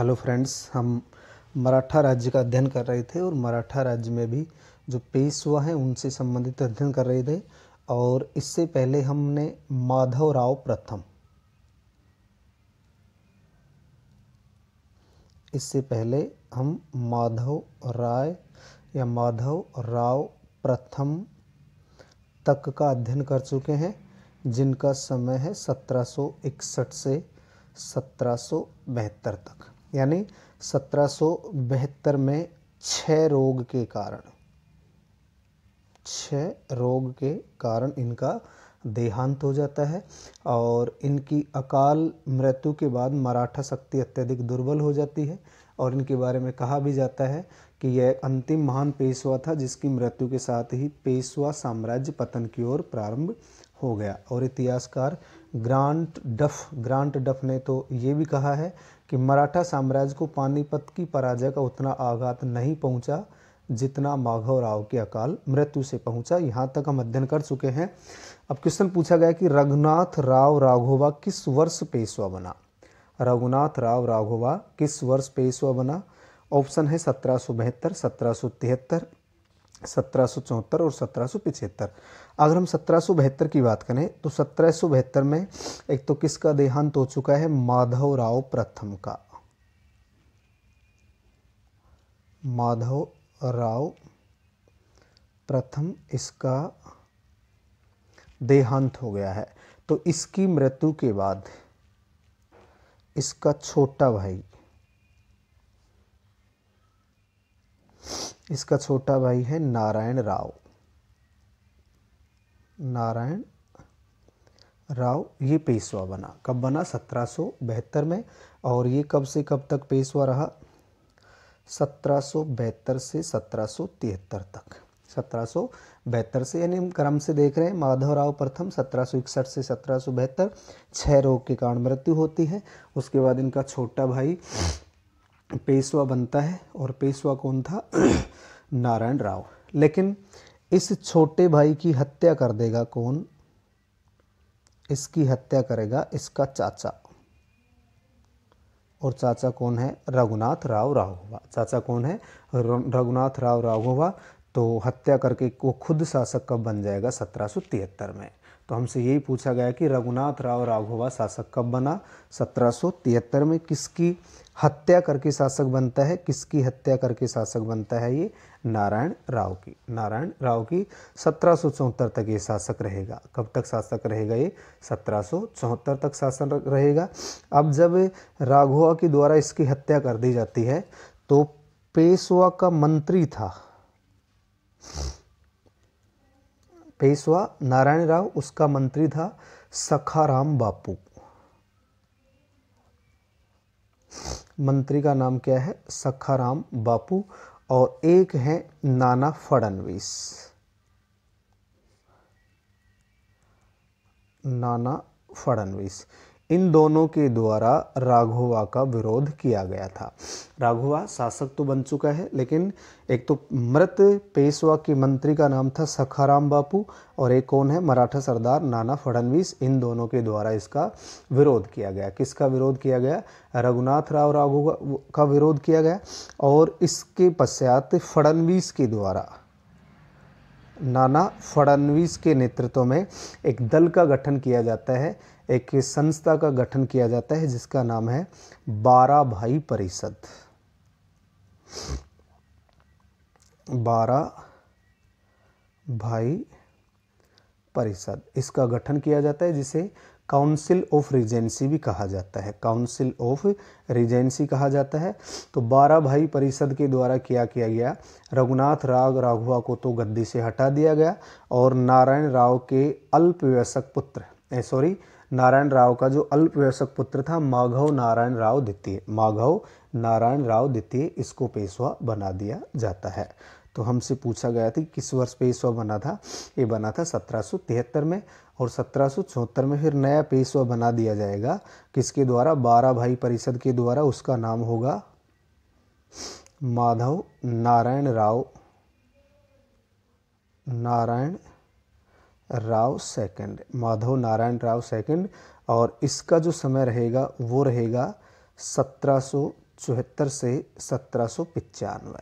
Hello friends, हम मराठा राज्य का अध्ययन कर रहे थे और मराठा राज्य में भी जो पेशवा हैं उनसे संबंधित अध्ययन कर रहे थे। और इससे पहले हमने माधवराव प्रथम माधवराव प्रथम तक का अध्ययन कर चुके हैं, जिनका समय है 1761 से 1772 तक। यानी 1772 में क्षय रोग के कारण इनका देहांत हो जाता है और इनकी अकाल मृत्यु के बाद मराठा शक्ति अत्यधिक दुर्बल हो जाती है। और इनके बारे में कहा भी जाता है कि यह अंतिम महान पेशवा था जिसकी मृत्यु के साथ ही पेशवा साम्राज्य पतन की ओर प्रारंभ हो गया। और इतिहासकार ग्रांट डफ ने तो ये भी कहा है कि मराठा साम्राज्य को पानीपत की पराजय का उतना आघात नहीं पहुंचा जितना माधवराव के अकाल मृत्यु से पहुंचा। यहाँ तक हम अध्ययन कर चुके हैं। अब क्वेश्चन पूछा गया कि रघुनाथ राव राघोबा किस वर्ष पेशवा बना। रघुनाथ राव राघोबा किस वर्ष पेशवा बना? ऑप्शन है 1772, 1773, 1774 और 1775। अगर हम 1772 की बात करें तो 1772 में एक तो किसका देहांत हो चुका है? माधवराव प्रथम का। माधवराव प्रथम इसका देहांत हो गया है। तो इसकी मृत्यु के बाद इसका छोटा भाई है नारायण राव। ये पेशवा बना। कब बना? 1772 में। और ये कब से कब तक पेशवा रहा? 1772 से 1773 तक। 1772 से, यानी हम क्रम से देख रहे हैं। माधवराव प्रथम 1761 से 1772, क्षय रोग के कारण मृत्यु होती है। उसके बाद इनका छोटा भाई पेशवा बनता है और पेशवा कौन था? नारायण राव। लेकिन इस छोटे भाई की हत्या कर देगा कौन? इसकी हत्या करेगा इसका चाचा। और चाचा कौन है? रघुनाथ राव राघोबा। चाचा कौन है? रघुनाथ राव राघोबा। तो हत्या करके वो खुद शासक कब बन जाएगा? 1773 में। तो हमसे यही पूछा गया कि रघुनाथ राव राघोबा शासक कब बना? 1773 में। किसकी हत्या करके शासक बनता है? किसकी हत्या करके शासक बनता है? ये नारायण राव की। नारायण राव की 1774 तक ये शासक रहेगा। कब तक शासक रहेगा? ये 1774 तक शासन रहेगा। अब जब राघोबा के द्वारा इसकी हत्या कर दी जाती है तो पेशवा का मंत्री था, पेशवा नारायण राव, उसका मंत्री था सखाराम बापू। मंत्री का नाम क्या है? सखाराम बापू। और एक है नाना फड़नवीस। इन दोनों के द्वारा राघोबा का विरोध किया गया था। राघोबा शासक तो बन चुका है, लेकिन एक तो मृत पेशवा के मंत्री का नाम था सखाराम बापू और एक कौन है? मराठा सरदार नाना फड़नवीस। इन दोनों के द्वारा इसका विरोध किया गया। किसका विरोध किया गया? रघुनाथ राव राघोबा का विरोध किया गया। और इसके पश्चात फड़नवीस के द्वारा, नाना फड़नवीस के नेतृत्व में एक दल का गठन किया जाता है, एक संस्था का गठन किया जाता है जिसका नाम है 12 भाई परिषद। 12 भाई परिषद, इसका गठन किया जाता है जिसे काउंसिल ऑफ रीजेंसी भी कहा जाता है। काउंसिल ऑफ रीजेंसी कहा जाता है। तो 12 भाई परिषद के द्वारा क्या किया गया? रघुनाथ राव राघोबा को तो गद्दी से हटा दिया गया और नारायण राव के अल्पवयस्क पुत्र, नारायण राव का जो अल्पवयस्क पुत्र था माधव नारायण राव द्वितीय, इसको पेशवा बना दिया जाता है। तो हमसे पूछा गया था कि किस वर्ष पेशवा बना था? ये बना था 1773 में। और 1774 में फिर नया पेशवा बना दिया जाएगा। किसके द्वारा? 12 भाई परिषद के द्वारा। उसका नाम होगा माधव नारायण राव सेकंड। और इसका जो समय रहेगा वो रहेगा 1774 1774 से 1795।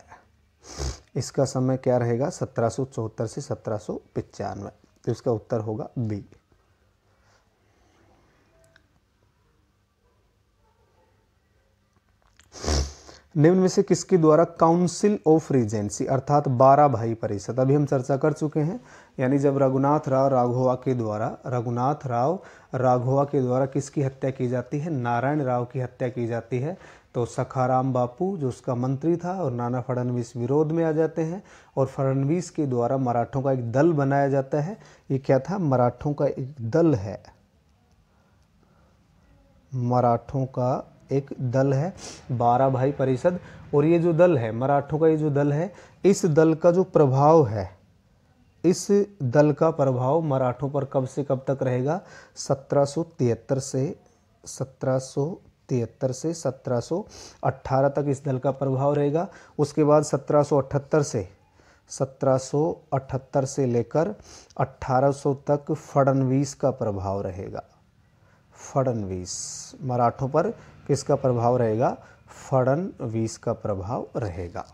इसका समय क्या रहेगा? 1774 से 1795। तो इसका उत्तर होगा बी। निम्न में से किसके द्वारा काउंसिल ऑफ रीजेंसी अर्थात 12 भाई परिषद, अभी हम चर्चा कर चुके हैं, यानी जब रघुनाथ राव राघोवा के द्वारा किसकी हत्या की जाती है? नारायण राव की हत्या की जाती है। तो सखाराम बापू जो उसका मंत्री था और नाना फडणवीस विरोध में आ जाते हैं और फडणवीस के द्वारा मराठों का एक दल बनाया जाता है। ये क्या था? मराठों का एक दल है, मराठों का एक दल है 12 भाई परिषद। और ये जो दल है मराठों का, ये जो दल है, इस दल का जो प्रभाव है, इस दल का प्रभाव मराठों पर कब से कब तक रहेगा? 1773 से 1718 तक इस दल का प्रभाव रहेगा। उसके बाद 1778 से लेकर 1800 तक फडणवीस का प्रभाव रहेगा। फडणवीस, मराठों पर किसका प्रभाव रहेगा? फडणवीस का प्रभाव रहेगा।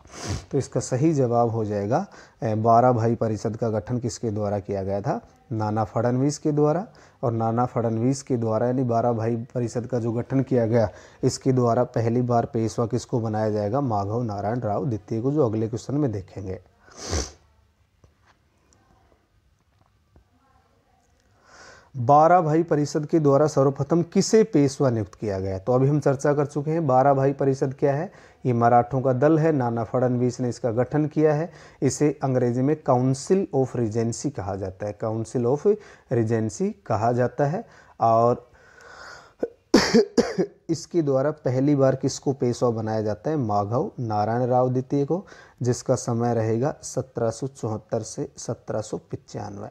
तो इसका सही जवाब हो जाएगा 12 भाई परिषद का गठन किसके द्वारा किया गया था? नाना फडणवीस के द्वारा। और नाना फडणवीस के द्वारा यानी 12 भाई परिषद का जो गठन किया गया, इसके द्वारा पहली बार पेशवा किसको बनाया जाएगा? माधव नारायण राव द्वितीय को, जो अगले क्वेश्चन में देखेंगे। 12 भाई परिषद के द्वारा सर्वप्रथम किसे पेशवा नियुक्त किया गया? तो अभी हम चर्चा कर चुके हैं 12 भाई परिषद क्या है? ये मराठों का दल है, नाना फडणवीस ने इसका गठन किया है। इसे अंग्रेजी में काउंसिल ऑफ रीजेंसी कहा जाता है, काउंसिल ऑफ रीजेंसी कहा जाता है। और इसके द्वारा पहली बार किसको पेशवा बनाया जाता है? माधव नारायण राव द्वितीय को, जिसका समय रहेगा 1774 से 1795।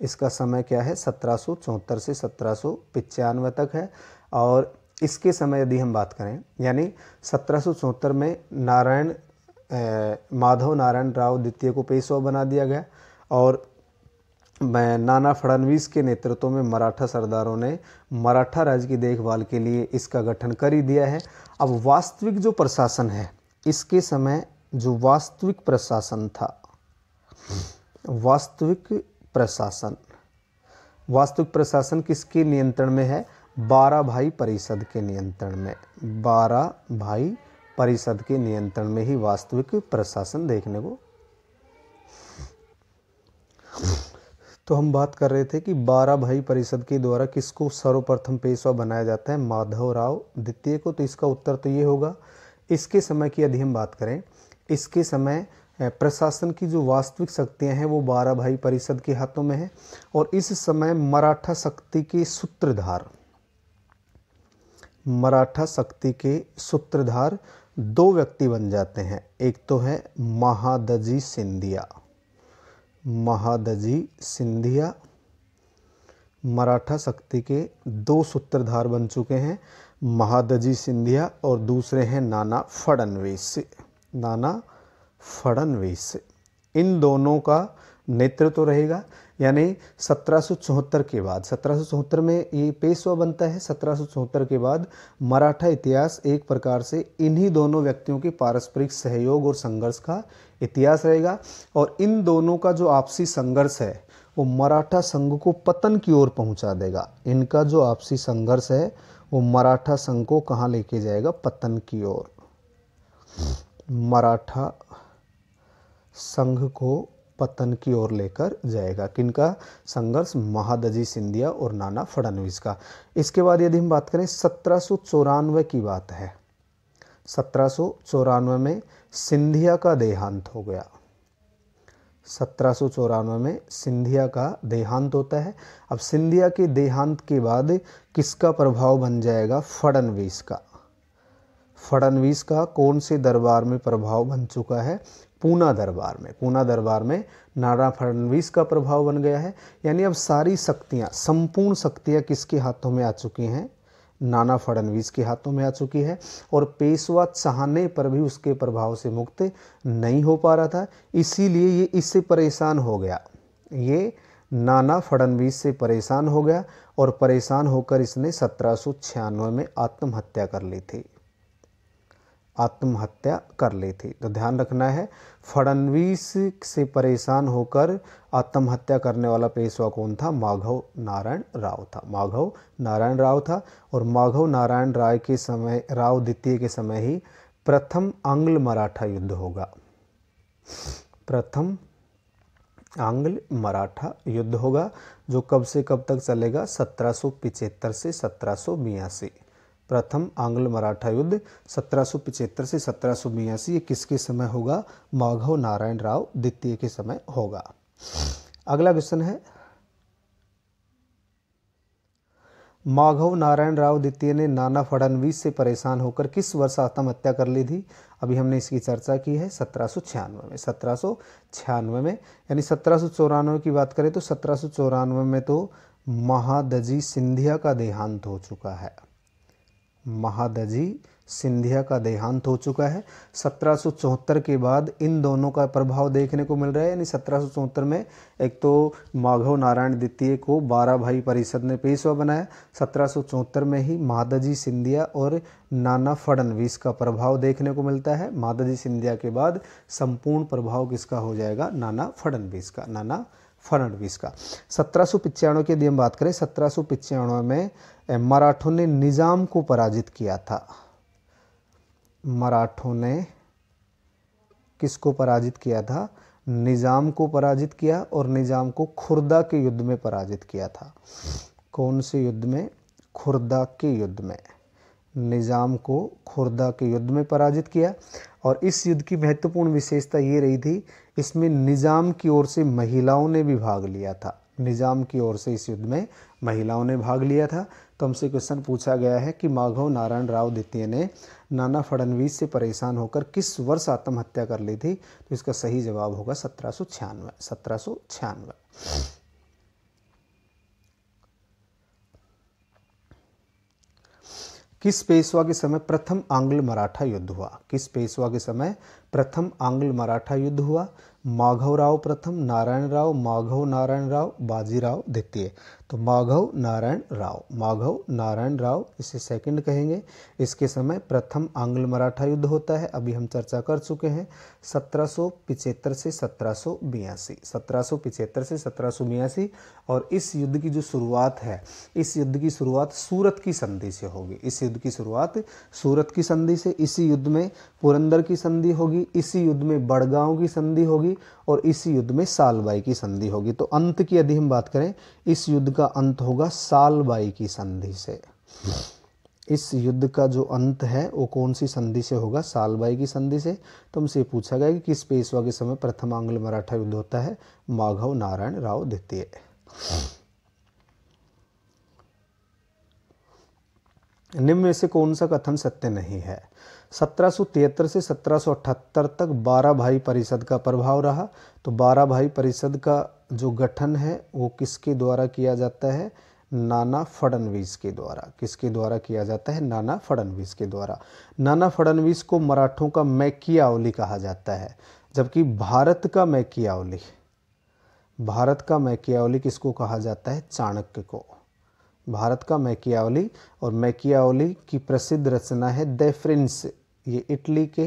इसका समय क्या है? 1774 से 1795 तक है। और इसके समय यदि हम बात करें, यानी 1774 में माधव नारायण राव द्वितीय को पेशवा बना दिया गया और नाना फडणवीस के नेतृत्व में मराठा सरदारों ने मराठा राज्य की देखभाल के लिए इसका गठन कर ही दिया है। अब वास्तविक जो प्रशासन है, इसके समय जो वास्तविक प्रशासन था, वास्तविक प्रशासन किसके नियंत्रण में है? 12 भाई परिषद के नियंत्रण में। 12 भाई परिषद के नियंत्रण में ही वास्तविक प्रशासन देखने को। तो हम बात कर रहे थे कि 12 भाई परिषद के द्वारा किसको सर्वप्रथम पेशवा बनाया जाता है? माधव राव द्वितीय को। तो इसका उत्तर तो ये होगा। इसके समय की यदि हम बात करें, इसके समय प्रशासन की जो वास्तविक शक्तियां हैं वो 12 भाई परिषद के हाथों में है। और इस समय मराठा शक्ति के सूत्रधार 2 व्यक्ति बन जाते हैं। एक तो है महादजी सिंधिया, मराठा शक्ति के 2 सूत्रधार बन चुके हैं, महादजी सिंधिया, और दूसरे हैं नाना फडणवीस। इन दोनों का नेतृत्व रहेगा। यानी 1774 के बाद, 1774 में ये पेशवा बनता है। 1774 के बाद मराठा इतिहास एक प्रकार से इन्हीं दोनों व्यक्तियों के पारस्परिक सहयोग और संघर्ष का इतिहास रहेगा। और इन दोनों का जो आपसी संघर्ष है वो मराठा संघ को पतन की ओर पहुंचा देगा। इनका जो आपसी संघर्ष है वो मराठा संघ को कहाँ लेके जाएगा? पतन की ओर। मराठा संघ को पतन की ओर लेकर जाएगा। किनका संघर्ष? महादजी सिंधिया और नाना फडणवीस का। इसके बाद यदि हम बात करें 1794 की बात है, 1794 में सिंधिया का देहांत हो गया। 1794 में सिंधिया का देहांत होता है। अब सिंधिया के देहांत के बाद किसका प्रभाव बन जाएगा? फडणवीस का। फडणवीस का कौन से दरबार में प्रभाव बन चुका है? पूना दरबार में। पूना दरबार में नाना फडणवीस का प्रभाव बन गया है। यानी अब सारी शक्तियाँ, संपूर्ण शक्तियाँ किसके हाथों में आ चुकी हैं? नाना फडणवीस के हाथों में आ चुकी है। और पेशवा चाहने पर भी उसके प्रभाव से मुक्त नहीं हो पा रहा था, इसीलिए ये इससे परेशान हो गया। ये नाना फडणवीस से परेशान हो गया और परेशान होकर इसने 1796 में आत्महत्या कर ली थी। आत्महत्या कर ली थी। तो ध्यान रखना है, फडणवीस से परेशान होकर आत्महत्या करने वाला पेशवा कौन था? माधव नारायण राव था। माधव नारायण राव था। और माधव नारायण राय के समय, राव द्वितीय के समय ही प्रथम आंग्ल मराठा युद्ध होगा। प्रथम आंग्ल मराठा युद्ध होगा, जो कब से कब तक चलेगा? 1775 से 1782। प्रथम आंग्ल मराठा युद्ध 1775 से 1782 ये किसके समय होगा? माधव नारायण राव द्वितीय के समय होगा। अगला क्वेश्चन है, माधव नारायण राव द्वितीय ने नाना फडणवीस से परेशान होकर किस वर्ष आत्महत्या कर ली थी? अभी हमने इसकी चर्चा की है 1796 में। 1796 में, यानी 1794 की बात करें तो 1794 में तो महादजी सिंधिया का देहांत हो चुका है। महादजी सिंधिया का देहांत हो चुका है। 1774 के बाद इन दोनों का प्रभाव देखने को मिल रहा है। यानी 1774 में एक तो माधव नारायण द्वितीय को 12 भाई परिषद ने पेशवा बनाया। 1774 में ही महादजी सिंधिया और नाना फडणवीस का प्रभाव देखने को मिलता है। महादजी सिंधिया के बाद संपूर्ण प्रभाव किसका हो जाएगा? नाना फडणवीस का। नाना फडणवीस का। 1795 की यदि हम बात करें, 1795 में मराठों ने निजाम को पराजित किया था। मराठों ने किसको पराजित किया था? निजाम को पराजित किया, और निजाम को खुर्दा के युद्ध में पराजित किया था। कौन से युद्ध में? खुर्दा के युद्ध में। निजाम को खुर्दा के युद्ध में पराजित किया। और इस युद्ध की महत्वपूर्ण विशेषता ये रही थी, इसमें निजाम की ओर से महिलाओं ने भी भाग लिया था। निजाम की ओर से इस युद्ध में महिलाओं ने भाग लिया था। तो हमसे क्वेश्चन पूछा गया है कि माधव नारायण राव द्वितीय ने नाना फडणवीस से परेशान होकर किस वर्ष आत्महत्या कर ली थी? तो इसका सही जवाब होगा 1796। 1796। किस पेशवा के समय प्रथम आंग्ल मराठा युद्ध हुआ? किस पेशवा के समय प्रथम आंग्ल मराठा युद्ध हुआ? माधव राव प्रथम, नारायण राव, माधव नारायण राव, बाजीराव द्वितीय। तो माधव नारायण राव, माधव नारायण राव इसे सेकंड कहेंगे। इसके समय प्रथम आंग्ल मराठा युद्ध होता है। अभी हम चर्चा कर चुके हैं 1775 से 1782। 1775 से 1782। और इस युद्ध की जो शुरुआत है, इस युद्ध की शुरुआत सूरत की संधि से होगी। इस युद्ध की शुरुआत सूरत की संधि से। इसी युद्ध में पुरंदर की संधि होगी, इसी युद्ध में बड़गांव की संधि होगी, और इसी युद्ध में सालबाई की संधि होगी। तो अंत की यदि हम बात करें, इस युद्ध का अंत होगा सालबाई की संधि से। इस युद्ध का जो अंत है वो कौन सी संधि से होगा? सालबाई की संधि से। तो हमसे पूछा गया कि किस पेशवा के समय प्रथम आंग्ल मराठा युद्ध होता है? माधव नारायण राव द्वितीय। निम्न में से कौन सा कथन सत्य नहीं है? 1773 से 1778 तक 12 भाई परिषद का प्रभाव रहा। तो 12 भाई परिषद का जो गठन है वो किसके द्वारा किया जाता है? नाना फडणवीस के द्वारा। किसके द्वारा किया जाता है? नाना फडणवीस के द्वारा। नाना फडणवीस को मराठों का मैकियावली कहा जाता है, जबकि भारत का मैकियावली, भारत का मैकियावली किसको कहा जाता है? चाणक्य को। भारत का मैकियावली। और मैकियावली की प्रसिद्ध रचना है द प्रिंस। ये इटली के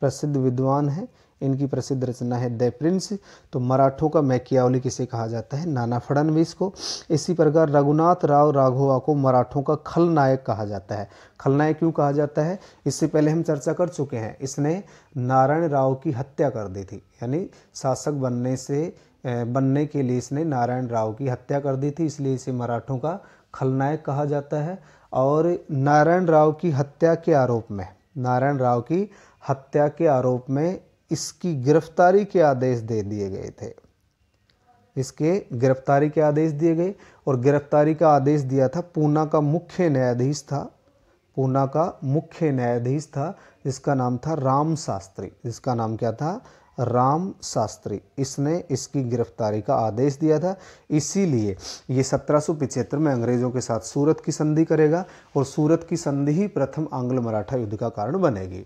प्रसिद्ध विद्वान हैं, इनकी प्रसिद्ध रचना है द प्रिंस। तो मराठों का मैकियावली किसे कहा जाता है? नाना फडणवीस को। इसी प्रकार रघुनाथ राव राघवा को मराठों का खलनायक कहा जाता है। खलनायक क्यों कहा जाता है? इससे पहले हम चर्चा कर चुके हैं। इसने नारायण राव की हत्या कर दी थी, यानी शासक बनने के लिए इसने नारायण राव की हत्या कर दी थी, इसलिए इसे मराठों का खलनायक कहा जाता है। और नारायण राव की हत्या के आरोप में, नारायण राव की हत्या के आरोप में इसकी गिरफ्तारी के आदेश दे दिए गए थे। इसके गिरफ्तारी के आदेश दिए गए, और गिरफ्तारी का आदेश दिया था पूना का मुख्य न्यायाधीश था। पूना का मुख्य न्यायाधीश था जिसका नाम था राम शास्त्री। जिसका नाम क्या था? राम शास्त्री, इसने इसकी गिरफ्तारी का आदेश दिया था। इसीलिए ये 1775 में अंग्रेज़ों के साथ सूरत की संधि करेगा और सूरत की संधि ही प्रथम आंग्ल मराठा युद्ध का कारण बनेगी।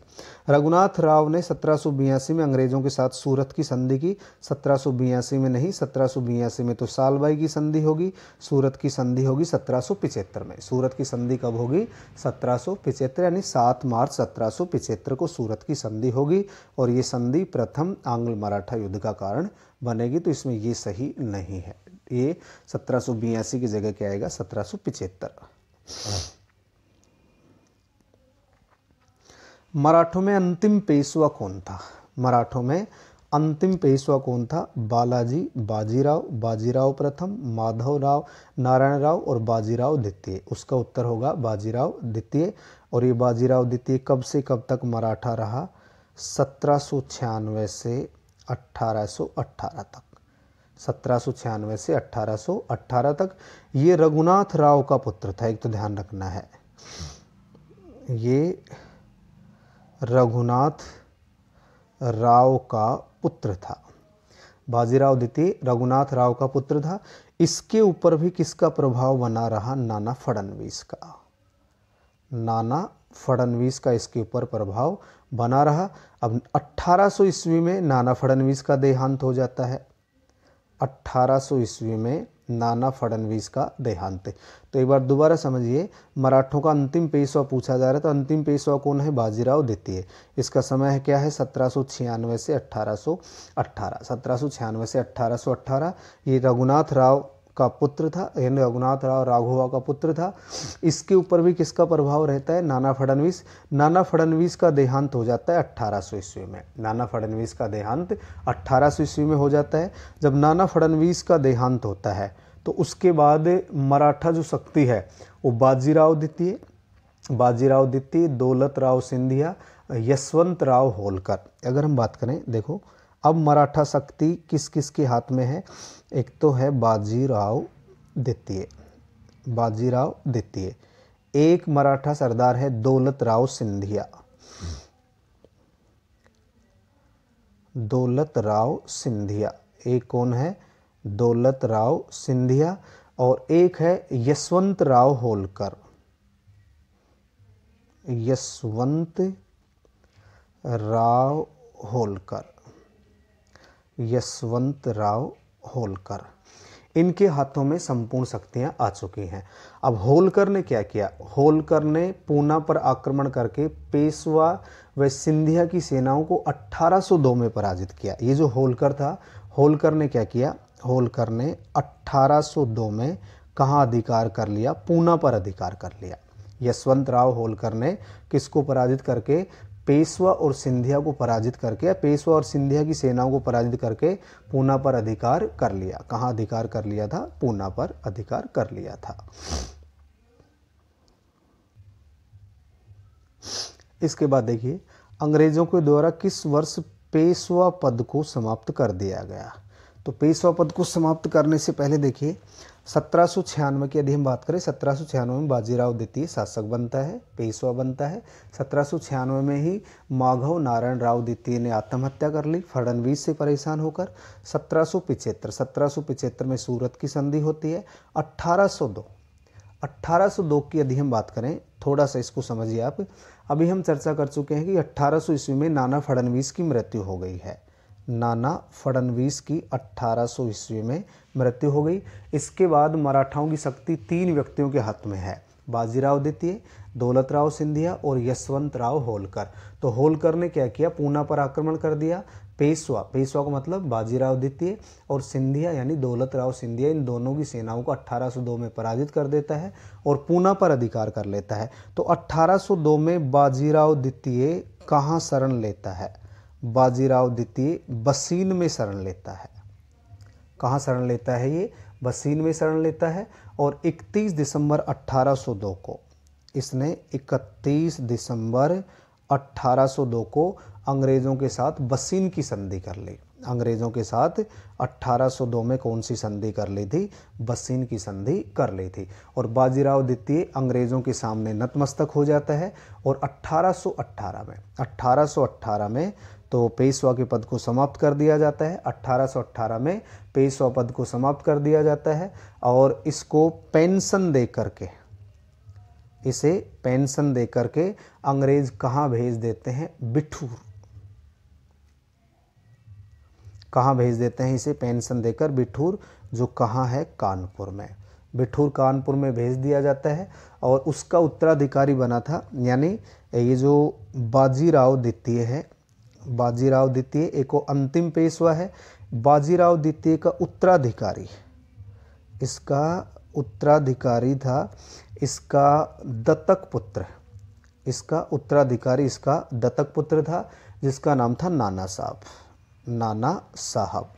रघुनाथ राव ने 1782 में अंग्रेज़ों के साथ सूरत की संधि की। 1782 में नहीं, 1782 में तो सालबाई की संधि होगी। सूरत की संधि होगी 1775 में। सूरत की संधि कब होगी? 1775, यानी 7 मार्च 1775 को सूरत की संधि होगी और ये संधि प्रथम आंग्ल मराठा युद्ध का कारण बनेगी। तो इसमें ये सही नहीं है, ये 1782 की जगह क्या आएगा? 1775। मराठों में अंतिम पेशवा कौन था? मराठों में अंतिम पेशवा कौन था? बालाजी, बाजीराव, बाजीराव प्रथम, माधवराव, नारायण राव और बाजीराव द्वितीय। उसका उत्तर होगा बाजीराव द्वितीय। और ये बाजीराव द्वितीय कब से कब तक मराठा रहा? 1796 से 1818 तक। 1796 से 1818 तक। ये रघुनाथ राव का पुत्र था, एक तो ध्यान रखना है, ये रघुनाथ राव का पुत्र था। बाजीराव द्वितीय रघुनाथ राव का पुत्र था। इसके ऊपर भी किसका प्रभाव बना रहा? नाना फडणवीस का। नाना फडणवीस का इसके ऊपर प्रभाव बना रहा। अब 1800 ईस्वी में नाना फडणवीस का देहांत हो जाता है। 1800 ईस्वी में नाना फडणवीस का देहांत। तो एक बार दोबारा समझिए, मराठों का अंतिम पेशवा पूछा जा रहा है, तो अंतिम पेशवा कौन है? बाजीराव द्वितीय। इसका समय है क्या है? 1796 से 1818। 1796 से 1818। ये रघुनाथ राव का पुत्र था, यानी रघुनाथ राव राघोवा का पुत्र था। इसके ऊपर भी किसका प्रभाव रहता है? नाना फडणवीस। नाना फडणवीस का देहांत हो जाता है 1800 ईस्वी में। नाना फडणवीस का देहांत 1800 ईस्वी में हो जाता है। जब नाना फडणवीस का देहांत होता है तो उसके बाद मराठा जो शक्ति है वो बाजीराव द्वितीय, दौलत राव सिंधिया, यशवंत राव होलकर। अगर हम बात करें, देखो अब मराठा शक्ति किस किस के हाथ में है? एक तो है बाजीराव द्वितीय, बाजीराव द्वितीय। एक मराठा सरदार है दौलत राव सिंधिया, दौलत राव सिंधिया। एक कौन है? दौलत राव सिंधिया। और एक है यशवंत राव होलकर, यशवंत राव होलकर, यशवंत राव होलकर। इनके हाथों में संपूर्ण शक्तियां आ चुकी हैं। अब होलकर ने क्या किया? होलकर ने पूना पर आक्रमण करके पेशवा व सिंधिया की सेनाओं को 1802 में पराजित किया। ये जो होलकर था, होलकर ने क्या किया? होलकर ने 1802 में कहाँ अधिकार कर लिया? पूना पर अधिकार कर लिया। यशवंत राव होलकर ने किसको पराजित करके? पेशवा और सिंधिया को पराजित करके, पेशवा और सिंधिया की सेनाओं को पराजित करके पूना पर अधिकार कर लिया। कहाँ अधिकार कर लिया था? पूना पर अधिकार कर लिया था। इसके बाद देखिए, अंग्रेजों के द्वारा किस वर्ष पेशवा पद को समाप्त कर दिया गया? तो पेशवा पद को समाप्त करने से पहले देखिए, 1796 की यदि हम बात करें, 1796 में बाजीराव द्वितीय शासक बनता है, पेशवा बनता है। 1796 में ही माधव नारायण राव द्वितीय ने आत्महत्या कर ली फडणवीस से परेशान होकर। 1775 में सूरत की संधि होती है। 1802 की यदि हम बात करें, थोड़ा सा इसको समझिए आप। अभी हम चर्चा कर चुके हैं कि 1800 ईस्वी में नाना फडणवीस की मृत्यु हो गई है। नाना फडणवीस की 1800 ईस्वी में मृत्यु हो गई। इसके बाद मराठाओं की शक्ति 3 व्यक्तियों के हाथ में है, बाजीराव द्वितीय, दौलत राव सिंधिया और यशवंत राव होलकर। तो होलकर ने क्या किया? पूना पर आक्रमण कर दिया। पेशवा का मतलब बाजीराव द्वितीय और सिंधिया यानी दौलत राव सिंधिया, इन दोनों की सेनाओं को 1802 में पराजित कर देता है और पूना पर अधिकार कर लेता है। तो 1802 में बाजीराव द्वितीय कहाँ शरण लेता है? बाजीराव द्वितीय बसीन में शरण लेता है। कहाँ शरण लेता है? ये बसीन में शरण लेता है। और 31 दिसंबर 1802 को इसने 31 दिसंबर 1802 को अंग्रेज़ों के साथ बसीन की संधि कर ली। अंग्रेज़ों के साथ 1802 में कौन सी संधि कर ली थी? बसीन की संधि कर ली थी। और बाजीराव द्वितीय अंग्रेज़ों के सामने नतमस्तक हो जाता है और 1818 में तो पेशवा के पद को समाप्त कर दिया जाता है। 1818 में पेशवा पद को समाप्त कर दिया जाता है और इसको पेंशन दे करके, इसे पेंशन दे करके अंग्रेज कहाँ भेज देते हैं? बिठूर। कहाँ भेज देते हैं इसे? पेंशन देकर बिठूर, जो कहाँ है? कानपुर में। बिठूर कानपुर में भेज दिया जाता है और उसका उत्तराधिकारी बना था, यानी ये जो बाजीराव द्वितीय है, बाजीराव द्वितीय एक अंतिम पेशवा है। बाजीराव द्वितीय का उत्तराधिकारी, इसका उत्तराधिकारी था इसका दत्तक पुत्र, इसका उत्तराधिकारी इसका दत्तक पुत्र था जिसका नाम था नाना साहब। नाना साहब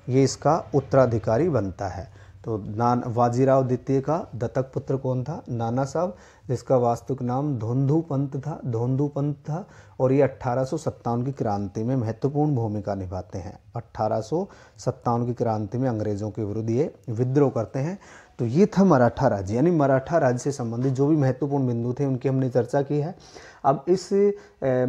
ये इसका उत्तराधिकारी बनता है। तो बाजीराव द्वितीय का दत्तक पुत्र कौन था? नाना साहब, जिसका वास्तविक नाम धोंधू पंत था, धोंधू पंत था। और ये 1857 की क्रांति में महत्वपूर्ण भूमिका निभाते हैं। 1857 की क्रांति में अंग्रेजों के विरुद्ध ये विद्रोह करते हैं। तो ये था मराठा राज्य, यानी मराठा राज्य से संबंधित जो भी महत्वपूर्ण बिंदु थे उनकी हमने चर्चा की है। अब इस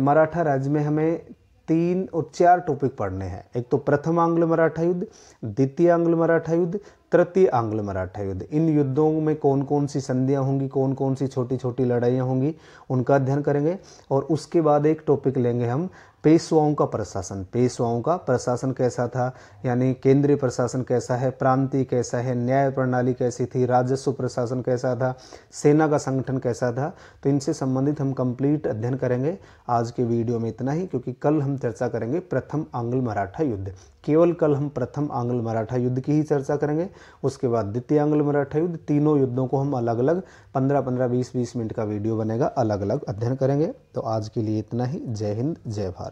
मराठा राज्य में हमें 3 और 4 टॉपिक पढ़ने हैं। एक तो प्रथम आंग्ल मराठा युद्ध, द्वितीय आंग्ल मराठा युद्ध, तृतीय आंग्ल मराठा युद्ध। इन युद्धों में कौन कौन सी संधियां होंगी, कौन कौन सी छोटी छोटी लड़ाइयाँ होंगी, उनका अध्ययन करेंगे। और उसके बाद एक टॉपिक लेंगे हम पेशवाओं का प्रशासन। पेशवाओं का प्रशासन कैसा था, यानी केंद्रीय प्रशासन कैसा है, प्रांतीय कैसा है, न्याय प्रणाली कैसी थी, राजस्व प्रशासन कैसा था, सेना का संगठन कैसा था। तो इनसे संबंधित हम कंप्लीट अध्ययन करेंगे। आज के वीडियो में इतना ही, क्योंकि कल हम चर्चा करेंगे प्रथम आंग्ल मराठा युद्ध। केवल कल हम प्रथम आंग्ल मराठा युद्ध की ही चर्चा करेंगे। उसके बाद द्वितीय आंग्ल मराठा युद्ध, तीनों युद्धों को हम अलग अलग 15-15, 20-20 मिनट का वीडियो बनेगा, अलग अलग अध्ययन करेंगे। तो आज के लिए इतना ही। जय हिंद, जय भारत।